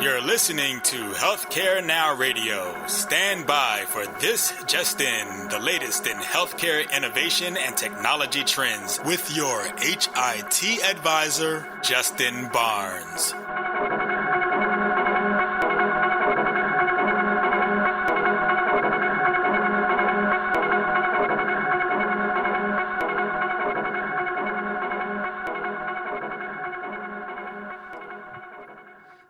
You're listening to Healthcare Now Radio. Stand by for This Just In, the latest in healthcare innovation and technology trends with your HIT advisor, Justin Barnes.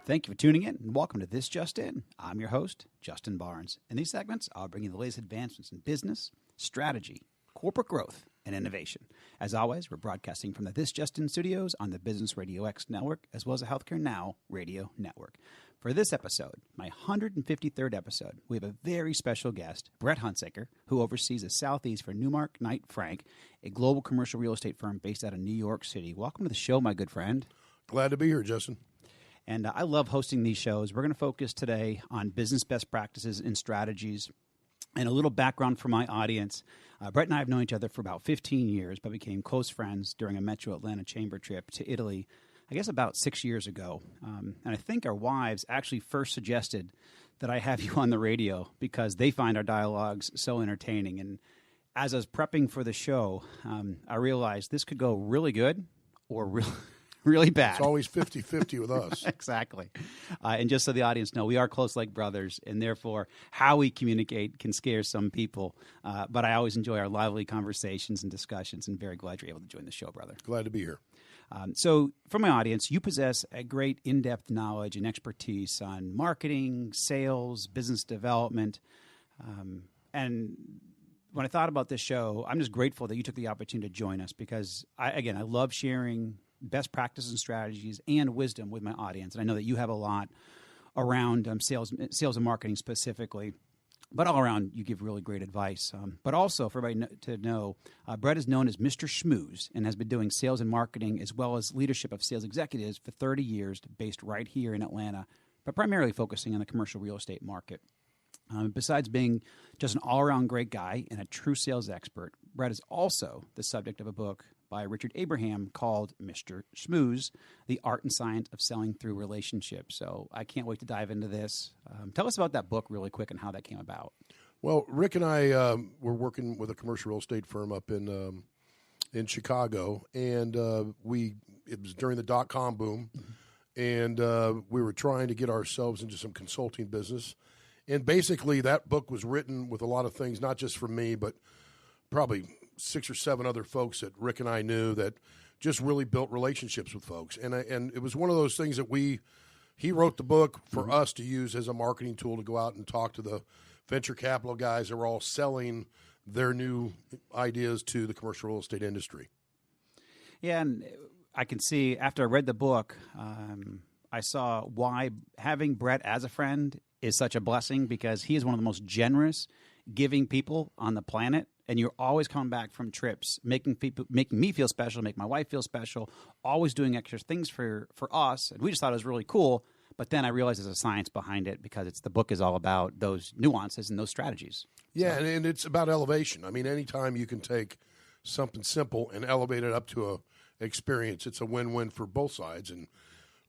Thank you for tuning in, and welcome to This Just In. I'm your host, Justin Barnes. In these segments, I'll bring you the latest advancements in business, strategy, corporate growth, and innovation. As always, we're broadcasting from the This Just In studios on the Business Radio X network, as well as the Healthcare Now radio network. For this episode, my 153rd episode, we have a very special guest, Brett Hunsaker, who oversees the Southeast for Newmark Knight Frank, a global commercial real estate firm based out of New York City. Welcome to the show, my good friend. Glad to be here, Justin. And I love hosting these shows. We're going to focus today on business best practices and strategies. And a little background for my audience. Brett and I have known each other for about 15 years, but became close friends during a Metro Atlanta chamber trip to Italy, I guess about 6 years ago. And I think our wives actually first suggested that I have you on the radio because they find our dialogues so entertaining. And as I was prepping for the show, I realized this could go really good or really bad. It's always 50-50 with us. Exactly. And just so the audience know, we are close like brothers, and therefore how we communicate can scare some people. But I always enjoy our lively conversations and discussions, and very glad you're able to join the show, brother. Glad to be here. So for my audience, you possess a great in-depth knowledge and expertise on marketing, sales, business development. And when I thought about this show, I'm just grateful that you took the opportunity to join us because, I love sharing best practices and strategies and wisdom with my audience. And I know that you have a lot around sales and marketing specifically, but all around you give really great advice. But also for everybody to know, Brett is known as Mr. Shmooze and has been doing sales and marketing as well as leadership of sales executives for 30 years based right here in Atlanta, but primarily focusing on the commercial real estate market. Besides being just an all-around great guy and a true sales expert, Brett is also the subject of a book by Richard Abraham called Mr. Shmooze, The Art and Science of Selling Through Relationships. So I can't wait to dive into this. Tell us about that book really quick and how that came about. Well, Rick and I were working with a commercial real estate firm up in Chicago, and it was during the dot-com boom, and we were trying to get ourselves into some consulting business. And basically that book was written with a lot of things, not just from me, but probably 6 or 7 other folks that Rick and I knew that just really built relationships with folks. And it was one of those things that he wrote the book for us to use as a marketing tool to go out and talk to the venture capital guys that were all selling their new ideas to the commercial real estate industry. Yeah, and I can see after I read the book, I saw why having Brett as a friend is such a blessing because he is one of the most generous, giving people on the planet. And you're always coming back from trips, making me feel special, make my wife feel special, always doing extra things for us. And we just thought it was really cool. But then I realized there's a science behind it because the book is all about those nuances and those strategies. Yeah, so. And it's about elevation. I mean, anytime you can take something simple and elevate it up to a experience, it's a win-win for both sides. And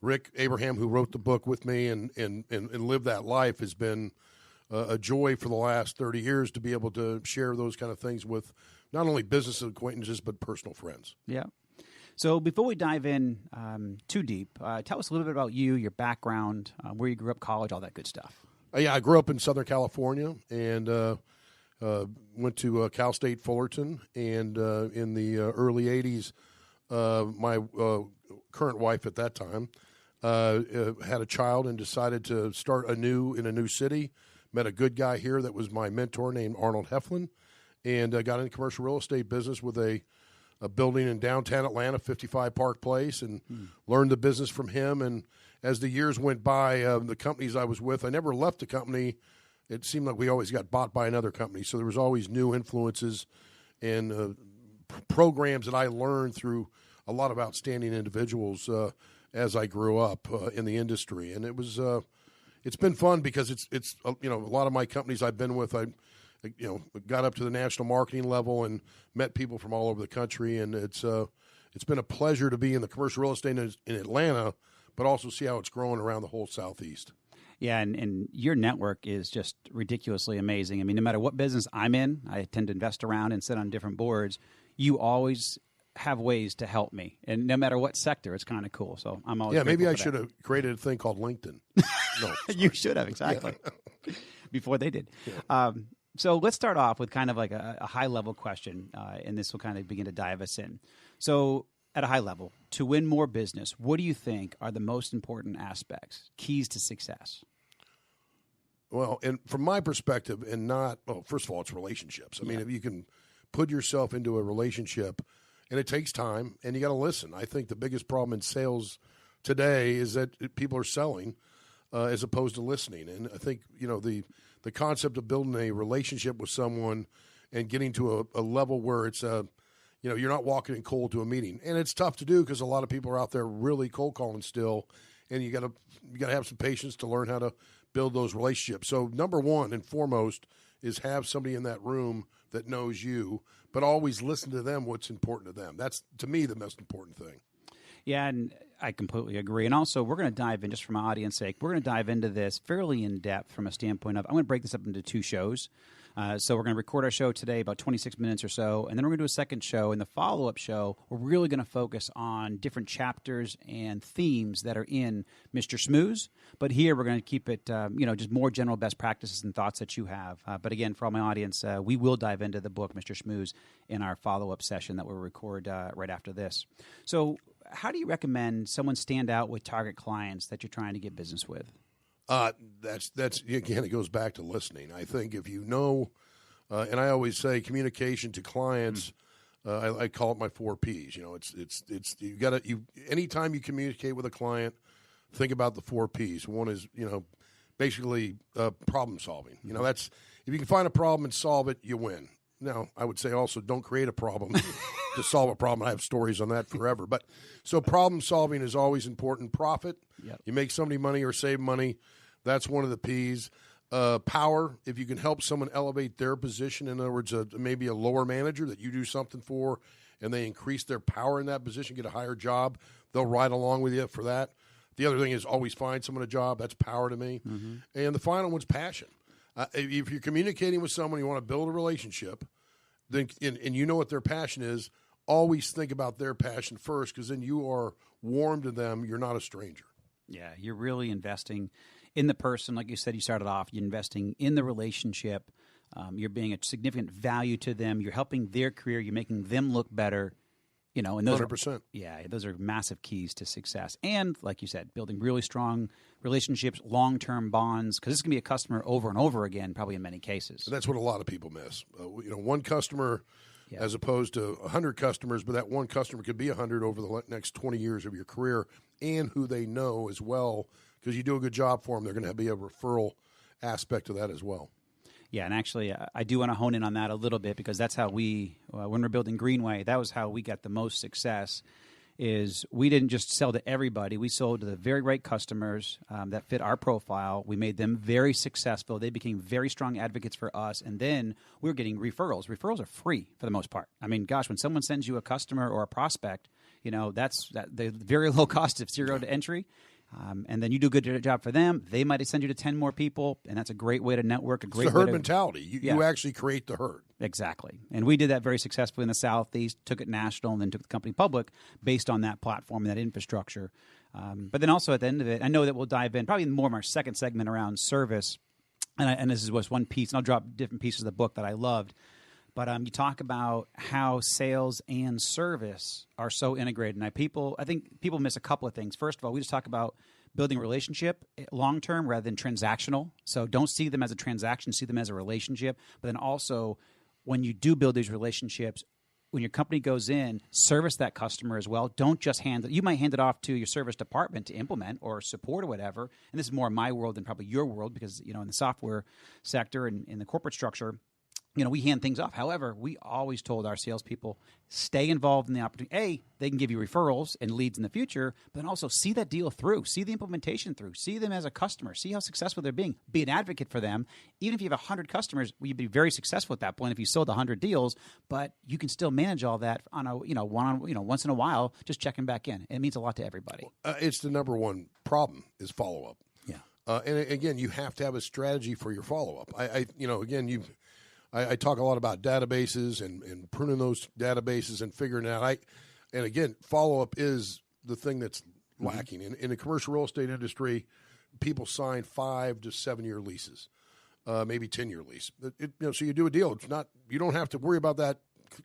Rick Abraham, who wrote the book with me and lived that life, has been a joy for the last 30 years to be able to share those kind of things with not only business acquaintances but personal friends. Yeah. So before we dive in too deep, tell us a little bit about you, your background, where you grew up, college, all that good stuff. Yeah, I grew up in Southern California and went to Cal State Fullerton. And in the early 80s, my current wife at that time had a child and decided to start anew in a new city. Met a good guy here that was my mentor named Arnold Heflin, and got in the commercial real estate business with a building in downtown Atlanta, 55 Park Place, and learned the business from him. And as the years went by, the companies I was with, I never left the company. It seemed like we always got bought by another company. So there was always new influences and programs that I learned through a lot of outstanding individuals as I grew up in the industry. And it was it's been fun because it's a lot of my companies I've been with, I got up to the national marketing level and met people from all over the country, and it's been a pleasure to be in the commercial real estate in Atlanta, but also see how it's growing around the whole Southeast. Yeah, and your network is just ridiculously amazing. I mean, no matter what business I'm in, I tend to invest around and sit on different boards. You always have ways to help me, and no matter what sector, it's kind of cool. So I'm always maybe I for should have created a thing called LinkedIn. No, you should have exactly before they did. Yeah. So let's start off with kind of like a high level question, and this will kind of begin to dive us in. So at a high level, to win more business, what do you think are the most important aspects, keys to success? Well, and from my perspective, and not, first of all, it's relationships. I mean, if you can put yourself into a relationship, and it takes time, and you got to listen. I think the biggest problem in sales today is that people are selling as opposed to listening. And I think, the concept of building a relationship with someone and getting to a level where it's you're not walking in cold to a meeting, and it's tough to do because a lot of people are out there really cold calling still, and you got to have some patience to learn how to build those relationships. So number one and foremost is have somebody in that room that knows you, but always listen to them. What's important to them. That's to me the most important thing. Yeah, and I completely agree. And also, we're going to dive in, just for my audience sake, we're going to dive into this fairly in depth from a standpoint of, I'm going to break this up into 2 shows. So we're going to record our show today, about 26 minutes or so, and then we're going to do a second show. In the follow-up show, we're really going to focus on different chapters and themes that are in Mr. Shmooze. But here we're going to keep it, just more general best practices and thoughts that you have. But again, for all my audience, we will dive into the book, Mr. Shmooze, in our follow-up session that we'll record right after this. So how do you recommend someone stand out with target clients that you're trying to get business with? That's again, it goes back to listening. I think if you know, and I always say communication to clients, I call it my 4 Ps. It's you got to, anytime you communicate with a client, think about the 4 Ps. One is, basically problem solving. That's, if you can find a problem and solve it, you win. Now, I would say also don't create a problem to solve a problem. I have stories on that forever. But so problem solving is always important. Profit, you make somebody money or save money. That's one of the Ps. Power, if you can help someone elevate their position, in other words, maybe a lower manager that you do something for, and they increase their power in that position, get a higher job, they'll ride along with you for that. The other thing is always find someone a job. That's power to me. Mm-hmm. And the final one's passion. If you're communicating with someone, you want to build a relationship, then and you know what their passion is, always think about their passion first, because then you are warm to them. You're not a stranger. Yeah, you're really investing in the person. Like you said, you started off, you're investing in the relationship. You're being a significant value to them. You're helping their career. You're making them look better. And those 100%. Those are massive keys to success. And like you said, building really strong relationships, long-term bonds, because this can be a customer over and over again, probably in many cases. And that's what a lot of people miss. One customer as opposed to 100 customers, but that one customer could be 100 over the next 20 years of your career, and who they know as well, because you do a good job for them, they're going to be a referral aspect of that as well. Yeah, and actually, I do want to hone in on that a little bit, because that's how we, when we're building Greenway, that was how we got the most success, is we didn't just sell to everybody. We sold to the very right customers that fit our profile. We made them very successful. They became very strong advocates for us, and then we were getting referrals. Referrals are free for the most part. I mean, gosh, when someone sends you a customer or a prospect, that's the very low cost of zero to entry. And then you do a good job for them. They might send you to 10 more people, and that's a great way to network. It's the herd mentality. You actually create the herd. Exactly. And we did that very successfully in the Southeast, took it national, and then took the company public based on that platform and that infrastructure. But then also at the end of it, I know that we'll dive in probably more of our second segment around service. And this is just one piece, and I'll drop different pieces of the book that I loved. But you talk about how sales and service are so integrated. And I think people miss a couple of things. First of all, we just talk about building a relationship long-term rather than transactional. So don't see them as a transaction, see them as a relationship. But then also, when you do build these relationships, when your company goes in, service that customer as well. Don't just hand it. You might hand it off to your service department to implement or support or whatever. And this is more my world than probably your world, because in the software sector and in the corporate structure, we hand things off. However, we always told our salespeople, stay involved in the opportunity. They can give you referrals and leads in the future, but then also see that deal through, see the implementation through, see them as a customer, see how successful they're being, be an advocate for them. Even if you have 100 customers, you'd be very successful at that point if you sold 100 deals, but you can still manage all that on a, once in a while, just checking back in. It means a lot to everybody. It's the number one problem is follow-up. Yeah. And again, you have to have a strategy for your follow-up. I talk a lot about databases and pruning those databases and figuring out. And again, follow-up is the thing that's lacking. In the commercial real estate industry, people sign 5 to 7 year leases, maybe 10-year lease. So you do a deal. It's not, you don't have to worry about that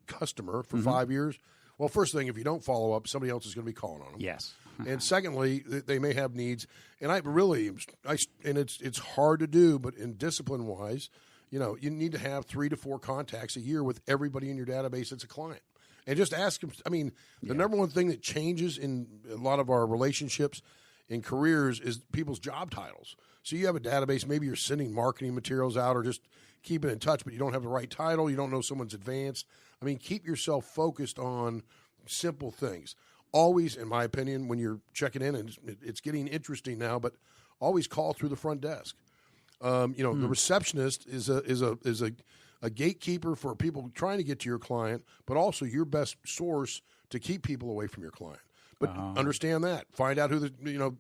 customer for 5 years. Well, first thing, if you don't follow up, somebody else is going to be calling on them. Yes. And secondly, they may have needs. And it's hard to do, but in discipline-wise, you need to have 3 to 4 contacts a year with everybody in your database that's a client. And just ask them. I mean, the number one thing that changes in a lot of our relationships in careers is people's job titles. So you have a database, maybe you're sending marketing materials out or just keeping in touch, but you don't have the right title, you don't know someone's advanced. I mean, keep yourself focused on simple things. Always, in my opinion, when you're checking in, and it's getting interesting now, but always call through the front desk. The receptionist is a gatekeeper for people trying to get to your client, but also your best source to keep people away from your client. But understand that. Find out who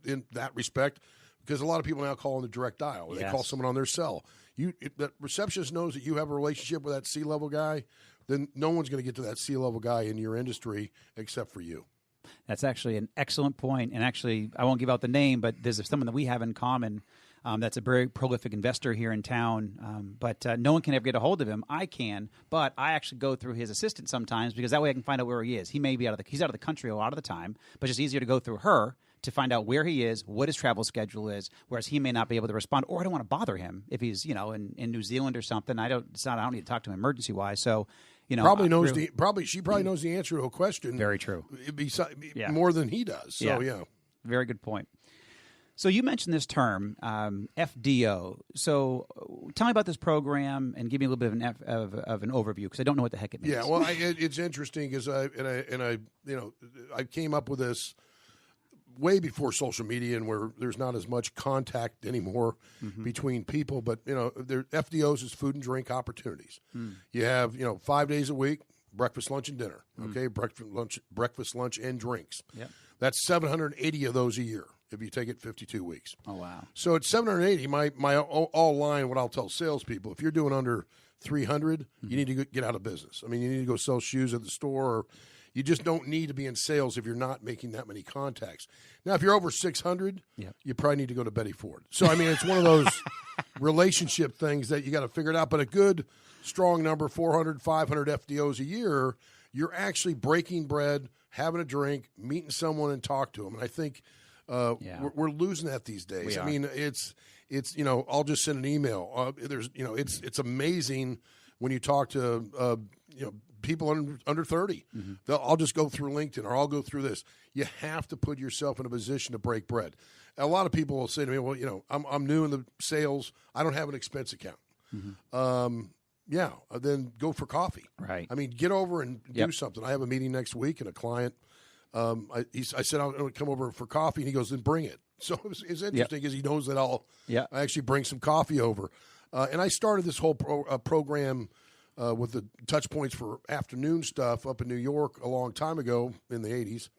in that respect, because a lot of people now call on the direct dial. They call someone on their cell. If that receptionist knows that you have a relationship with that C-level guy, then no one's going to get to that C-level guy in your industry except for you. That's actually an excellent point. And actually, I won't give out the name, but there's someone that we have in common that's a very prolific investor here in town. But no one can ever get a hold of him. I can, but I actually go through his assistant sometimes because that way I can find out where he is. He may be he's out of the country a lot of the time, but it's just easier to go through her to find out where he is, what his travel schedule is, whereas he may not be able to respond, or I don't want to bother him if he's, in New Zealand or something. I don't need to talk to him emergency wise. So, she probably knows the answer to a question. Very true. More than he does. So yeah. Very good point. So you mentioned this term, FDO. So tell me about this program and give me a little bit of an overview, because I don't know what the heck it means. Yeah, well, it's interesting because I came up with this way before social media, and where there's not as much contact anymore between people. But FDOs is food and drink opportunities. You have 5 days a week, breakfast, lunch, and dinner. Okay, breakfast, lunch, and drinks. Yep. That's 780 of those a year if you take it 52 weeks. Oh, wow. So it's 780. My all line, what I'll tell salespeople, if you're doing under 300, you need to get out of business. I mean, you need to go sell shoes at the store, or you just don't need to be in sales if you're not making that many contacts. Now, if you're over 600, you probably need to go to Betty Ford. So, I mean, it's one of those relationship things that you got to figure it out. But a good, strong number, 400, 500 FDOs a year, you're actually breaking bread, having a drink, meeting someone and talk to them. And I think we're losing that these days. I mean, it's I'll just send an email. It's amazing when you talk to people under 30. I'll just go through LinkedIn, or I'll go through this. You have to put yourself in a position to break bread. A lot of people will say to me, well, I'm new in the sales. I don't have an expense account. Then go for coffee. Right. I mean, get over and do something. I have a meeting next week, and a client, I said I'm going to come over for coffee, and he goes, then bring it. So it's interesting because he knows that I actually bring some coffee over. And I started this whole program with the touch points for afternoon stuff up in New York a long time ago in the 80s.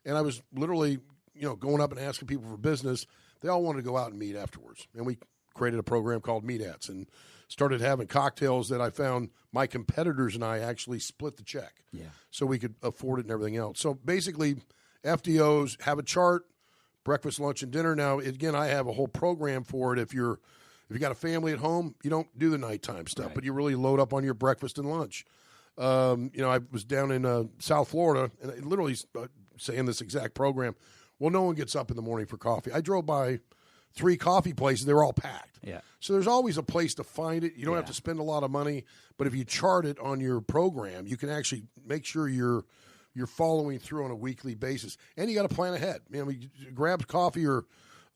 And I was literally, going up and asking people for business. They all wanted to go out and meet afterwards. And we created a program called Meet-Ats and started having cocktails that I found my competitors and I actually split the check. Yeah. So we could afford it and everything else. So basically, FDOs have a chart, breakfast, lunch, and dinner. Now, again, I have a whole program for it. If you got a family at home, you don't do the nighttime stuff, but you really load up on your breakfast and lunch. I was down in South Florida, and I literally saying this exact program. Well, no one gets up in the morning for coffee. I drove by 3 coffee places. They were all packed. Yeah. So there's always a place to find it. You don't have to spend a lot of money, but if you chart it on your program, you can actually make sure you're following through on a weekly basis. And you got to plan ahead. You grab coffee or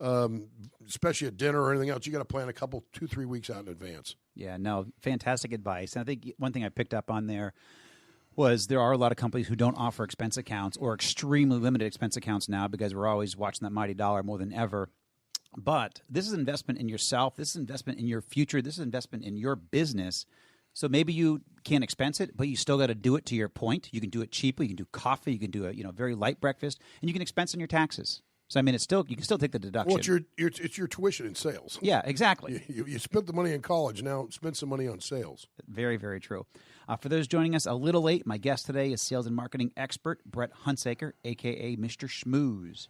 especially at dinner or anything else, you got to plan a couple, 2-3 weeks out in advance. Yeah, no, fantastic advice. And I think one thing I picked up on there was there are a lot of companies who don't offer expense accounts or extremely limited expense accounts now because we're always watching that mighty dollar more than ever. But this is investment in yourself. This is investment in your future. This is investment in your business. So maybe you can't expense it, but you still got to do it to your point. You can do it cheaply. You can do coffee. You can do a very light breakfast, and you can expense in your taxes. So I mean, you can still take the deduction. Well, it's your tuition in sales. Yeah, exactly. You spent the money in college. Now spend some money on sales. Very, very true. For those joining us a little late, my guest today is sales and marketing expert Brett Hunsaker, a.k.a. Mr. Shmooze.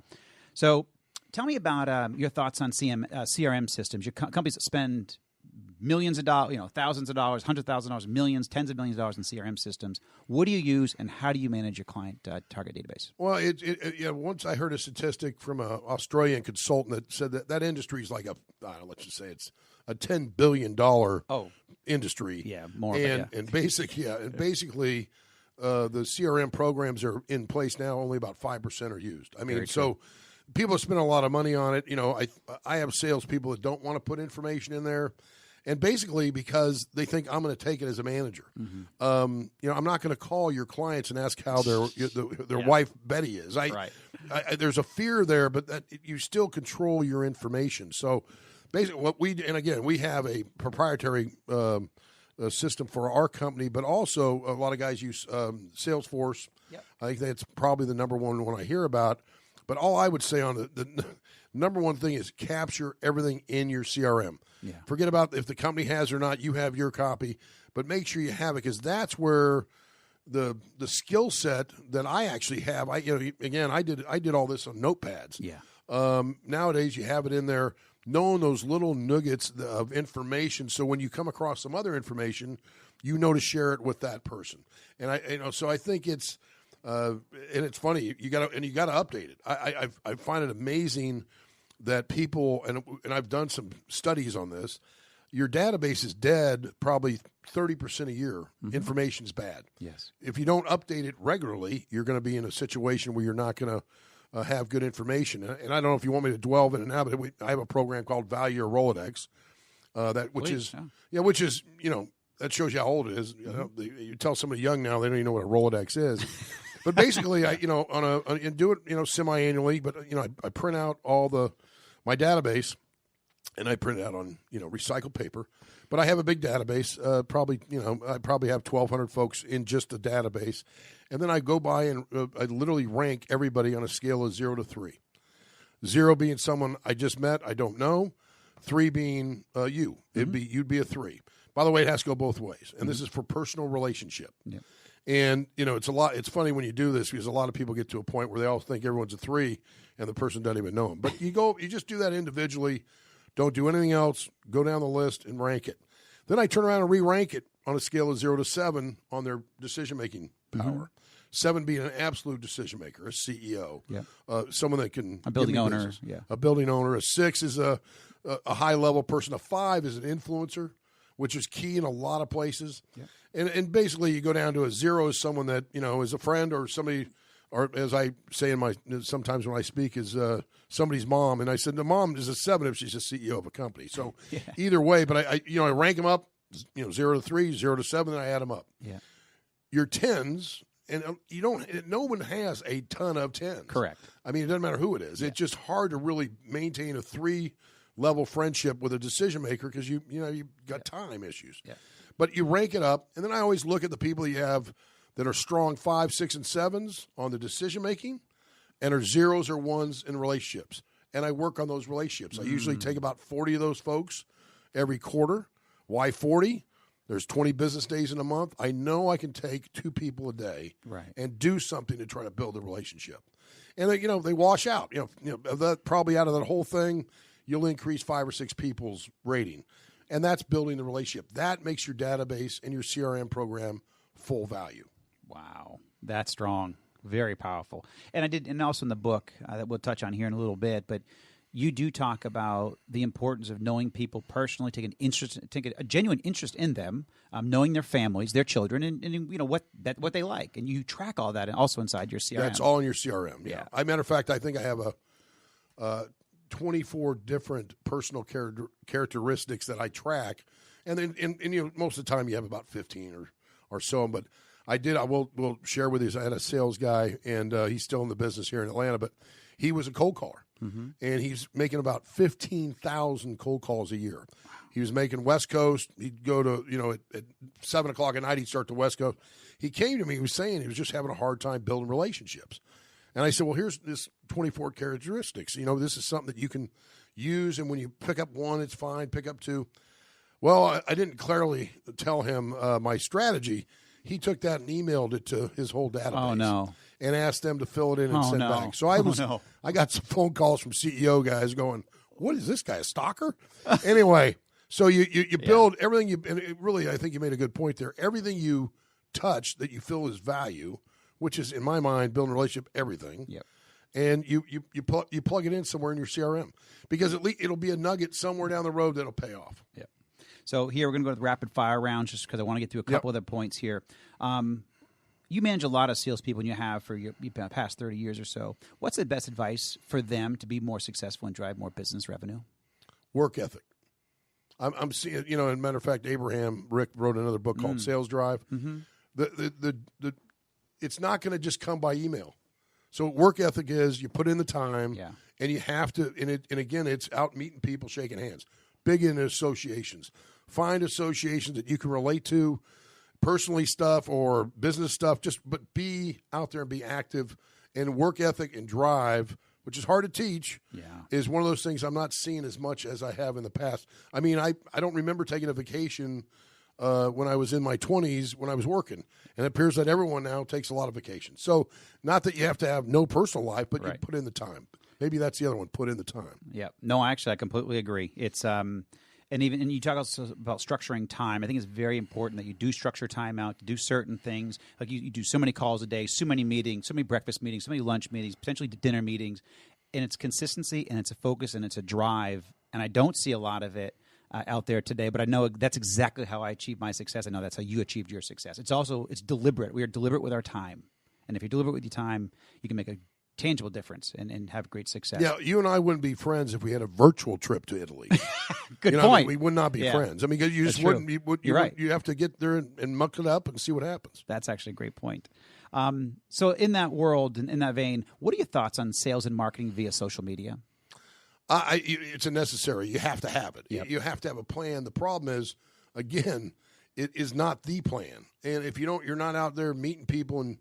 So tell me about your thoughts on CRM systems. Your companies that spend millions of dollars, thousands of dollars, $100,000, millions, tens of millions of dollars in CRM systems. What do you use, and how do you manage your client target database? Well, once I heard a statistic from an Australian consultant that said that industry is like let's just say it's a $10 billion industry. Yeah, more. And basically, the CRM programs are in place now. Only about 5% are used. I mean, so people spend a lot of money on it. I have salespeople that don't want to put information in there. And basically because they think I'm going to take it as a manager. Mm-hmm. I'm not going to call your clients and ask how their wife Betty is. There's a fear there, but that you still control your information. So basically we have a proprietary system for our company, but also a lot of guys use Salesforce. Yep. I think that's probably the number one I hear about. But all I would say on the number one thing is capture everything in your CRM. Yeah. Forget about if the company has or not. You have your copy, but make sure you have it because that's where the skill set that I actually have. I did all this on notepads. Yeah. Nowadays you have it in there, knowing those little nuggets of information. So when you come across some other information, you know to share it with that person. And so I think it's. And it's funny, you got to update it. I find it amazing that people, and I've done some studies on this. Your database is dead probably 30% a year. Mm-hmm. Information's bad. Yes. If you don't update it regularly, you're going to be in a situation where you're not going to have good information. And I don't know if you want me to dwell in it now, but I have a program called Value Your Rolodex, which is that shows you how old it is. Mm-hmm. You tell somebody young now, they don't even know what a Rolodex is. But basically, and do it, semi-annually. But I print out my database, and I print it out on recycled paper. But I have a big database. I probably have 1,200 folks in just the database, and then I go by and I literally rank everybody on a scale of 0 to 3. 0 being someone I just met, I don't know. 3 being you. Mm-hmm. You'd be a 3. By the way, it has to go both ways, and this is for personal relationship. Yep. And, it's funny when you do this because a lot of people get to a point where they all think everyone's a 3 and the person doesn't even know them. But you just do that individually. Don't do anything else. Go down the list and rank it. Then I turn around and re-rank it on a scale of 0 to 7 on their decision-making power. Mm-hmm. 7 being an absolute decision maker, a CEO, someone that can a building owner, business. A building owner. A 6 is a high-level person. A 5 is an influencer, which is key in a lot of places. Yeah. And basically you go down to a 0 is someone that, is a friend or somebody, or as I say sometimes when I speak, is somebody's mom. And I said the mom is a 7 if she's a CEO of a company. So either way, but I rank them up, 0 to 3, 0 to 7, and I add them up. Yeah. Your 10s, and no one has a ton of 10s. Correct. I mean, it doesn't matter who it is. Yeah. It's just hard to really maintain a 3-level friendship with a decision maker because you've got time issues. Yeah. But you rank it up, and then I always look at the people you have that are strong 5, 6, and 7s on the decision making, and are 0s or 1s in relationships. And I work on those relationships. I usually take about 40 of those folks every quarter. Why 40? There's 20 business days in a month. I know I can take 2 people a day and do something to try to build a relationship. And they wash out. Probably out of that whole thing, you'll increase 5 or 6 people's rating. And that's building the relationship. That makes your database and your CRM program full value. Wow. That's strong. Very powerful. And also in the book that we'll touch on here in a little bit, but you do talk about the importance of knowing people personally, take a genuine interest in them, knowing their families, their children, and what they like. And you track all that also inside your CRM. That's all in your CRM. Yeah. As a matter of fact, I think I have 24 different personal characteristics that I track, and then and most of the time you have about 15 or so. But I will share with you. I had a sales guy, and he's still in the business here in Atlanta, but he was a cold caller, and he's making about 15,000 cold calls a year. He was making West Coast. He'd go to at 7 o'clock at night. He'd start the West Coast. He came to me. He was saying he was just having a hard time building relationships. And I said, well, here's this 24 characteristics. This is something that you can use, and when you pick up one, it's fine. Pick up two. Well, I didn't clearly tell him my strategy. He took that and emailed it to his whole database. Oh, no. And asked them to fill it in and send back. So I got some phone calls from CEO guys going, what is this guy, a stalker? Anyway, so you build everything and it really, I think you made a good point there. Everything you touch that you feel is value, which is, in my mind, building a relationship, everything. Yep. And you plug it in somewhere in your CRM because at least it'll be a nugget somewhere down the road that'll pay off. Yep. So here we're going to go to the rapid fire rounds just because I want to get through a couple other points here. You manage a lot of salespeople, and you have for your past 30 years or so. What's the best advice for them to be more successful and drive more business revenue? Work ethic. I'm seeing, as a matter of fact, Rick wrote another book called Sales Drive. The it's not going to just come by email. So work ethic is you put in the time, and you have to. And again, it's out meeting people, shaking hands. Big in associations. Find associations that you can relate to, personally stuff or business stuff. But be out there and be active. And work ethic and drive, which is hard to teach, is one of those things I'm not seeing as much as I have in the past. I mean, I don't remember taking a vacation when I was in my 20s when I was working. And it appears that everyone now takes a lot of vacations. So not that you have to have no personal life, but you put in the time. Maybe that's the other one, put in the time. Yeah. No, actually, I completely agree. It's and you talk also about structuring time. I think it's very important that you do structure time out to do certain things. Like you do so many calls a day, so many meetings, so many breakfast meetings, so many lunch meetings, potentially dinner meetings. And it's consistency, and it's a focus, and it's a drive. And I don't see a lot of it out there today, but I know that's exactly how I achieved my success. I know that's how you achieved your success. It's deliberate. We are deliberate with our time. And if you're deliberate with your time, you can make a tangible difference and have great success. Yeah, you and I wouldn't be friends if we had a virtual trip to Italy. Good point. I mean, we would not be friends. I mean, you just wouldn't. You're right. You have to get there and muck it up and see what happens. That's actually a great point. So in that world, in that vein, what are your thoughts on sales and marketing via social media? It's a necessary. You have to have it. Yep. You have to have a plan. The problem is, again, it is not the plan. And if you're not out there meeting people and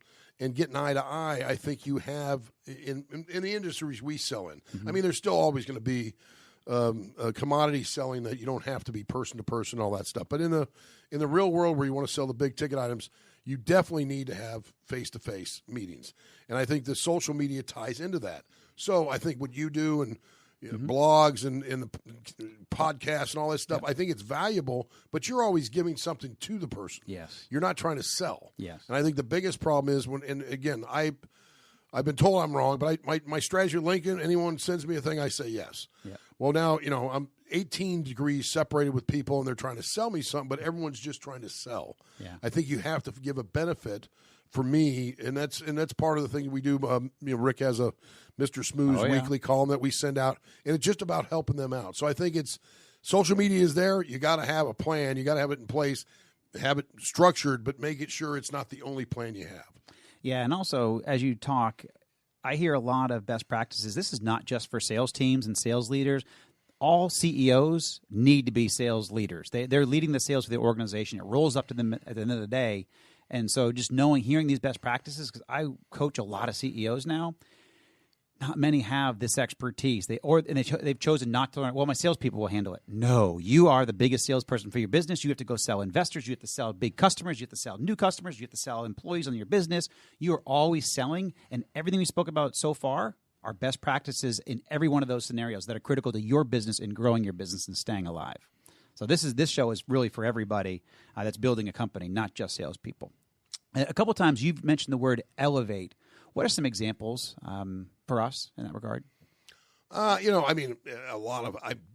getting eye to eye, I think you have in the industries we sell in. I mean, there's still always going to be commodity selling that you don't have to be person to person, all that stuff. But in the real world where you want to sell the big ticket items, you definitely need to have face-to-face meetings. And I think the social media ties into that. So I think what you do and blogs and the podcasts and all this stuff, I think it's valuable, but you're always giving something to the person. Yes. You're not trying to sell. Yes. And I think the biggest problem is and again, I've been told I'm wrong, but my strategy at Lincoln, anyone sends me a thing, I say yes. Yeah. Well, now, I'm 18 degrees separated with people, and they're trying to sell me something, but everyone's just trying to sell. Yeah. I think you have to give a benefit for me, and that's part of the thing we do. Rick has a Mr. Shmooze weekly column that we send out, and it's just about helping them out. So I think it's social media is there. You got to have a plan. You got to have it in place, have it structured, but make it sure it's not the only plan you have. Yeah, and also as you talk, I hear a lot of best practices. This is not just for sales teams and sales leaders. All CEOs need to be sales leaders. They're leading the sales for the organization. It rolls up to them at the end of the day. And so just hearing these best practices, because I coach a lot of CEOs now, not many have this expertise. They've chosen not to learn. Well, my salespeople will handle it. No, you are the biggest salesperson for your business. You have to go sell investors. You have to sell big customers. You have to sell new customers. You have to sell employees on your business. You are always selling. And everything we spoke about so far are best practices in every one of those scenarios that are critical to your business and growing your business and staying alive. So this show is really for everybody that's building a company, not just salespeople. A couple of times you've mentioned the word elevate. What are some examples for us in that regard? I've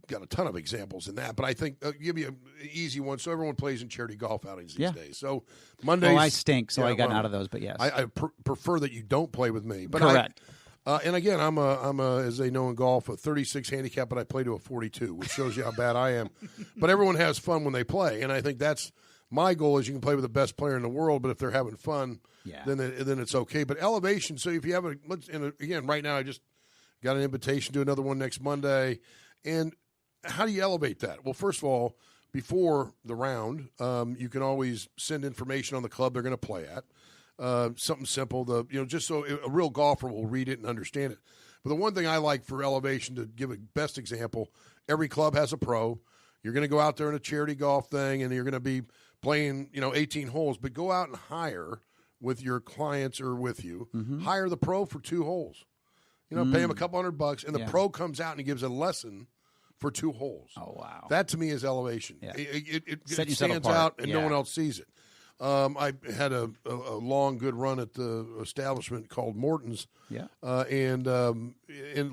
got a ton of examples in that, but I think I'll give you an easy one. So everyone plays in charity golf outings these days. So Mondays. Oh, I stink, so I got out of those, but yes. I prefer that you don't play with me. But correct. And again, I'm a, as they know in golf, a 36 handicap, but I play to a 42, which shows you how bad I am. But everyone has fun when they play, and I think that's my goal. Is you can play with the best player in the world, but if they're having fun, then it's okay. But elevation. So if you have again, right now I just got an invitation to another one next Monday, and how do you elevate that? Well, first of all, before the round, you can always send information on the club they're going to play at. Something simple, just so a real golfer will read it and understand it. But the one thing I like for elevation, to give a best example, every club has a pro. You're going to go out there in a charity golf thing, and you're going to be playing, 18 holes. But go out and hire with your clients or with you. Hire the pro for 2 holes. Pay him a couple $100, and the pro comes out and he gives a lesson for 2 holes. Oh, wow. That to me is elevation. Yeah. It stands out, and no one else sees it. I had a long, good run at the establishment called Morton's. Yeah. And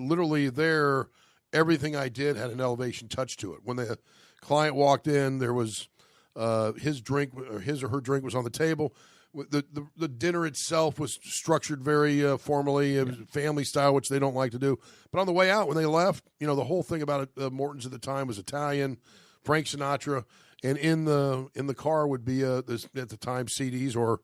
literally there, everything I did had an elevation touch to it. When the client walked in, there was his or her drink was on the table. The dinner itself was structured very formally. It was family style, which they don't like to do. But on the way out, when they left, the whole thing about it, Morton's at the time was Italian, Frank Sinatra. And in the car would be at the time CDs, or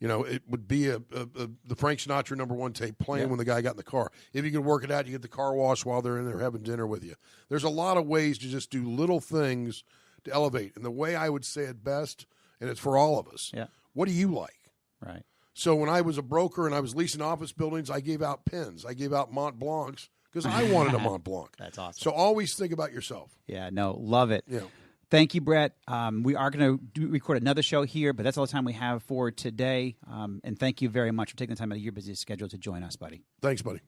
it would be the Frank Sinatra #1 tape playing when the guy got in the car. If you could work it out, you get the car wash while they're in there having dinner with you. There's a lot of ways to just do little things to elevate. And the way I would say it best, and it's for all of us, what do you like? Right. So when I was a broker and I was leasing office buildings, I gave out pens. I gave out Mont Blancs because I wanted a Mont Blanc. That's awesome. So always think about yourself. Yeah, no, love it. Yeah. Thank you, Brett. We are going to record another show here, but that's all the time we have for today. And thank you very much for taking the time out of your busy schedule to join us, buddy. Thanks, buddy.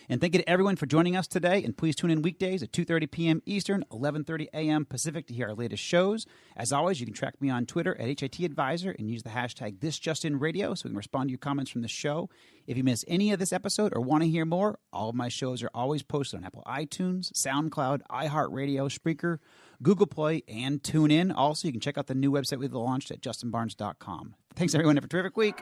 And thank you to everyone for joining us today. And please tune in weekdays at 2:30 p.m. Eastern, 11:30 a.m. Pacific to hear our latest shows. As always, you can track me on Twitter at HITadvisor and use the hashtag ThisJustinRadio so we can respond to your comments from the show. If you miss any of this episode or want to hear more, all of my shows are always posted on Apple iTunes, SoundCloud, iHeartRadio, Spreaker, Google Play, and TuneIn. Also, you can check out the new website we've launched at justinbarnes.com. Thanks, everyone. Have a terrific week.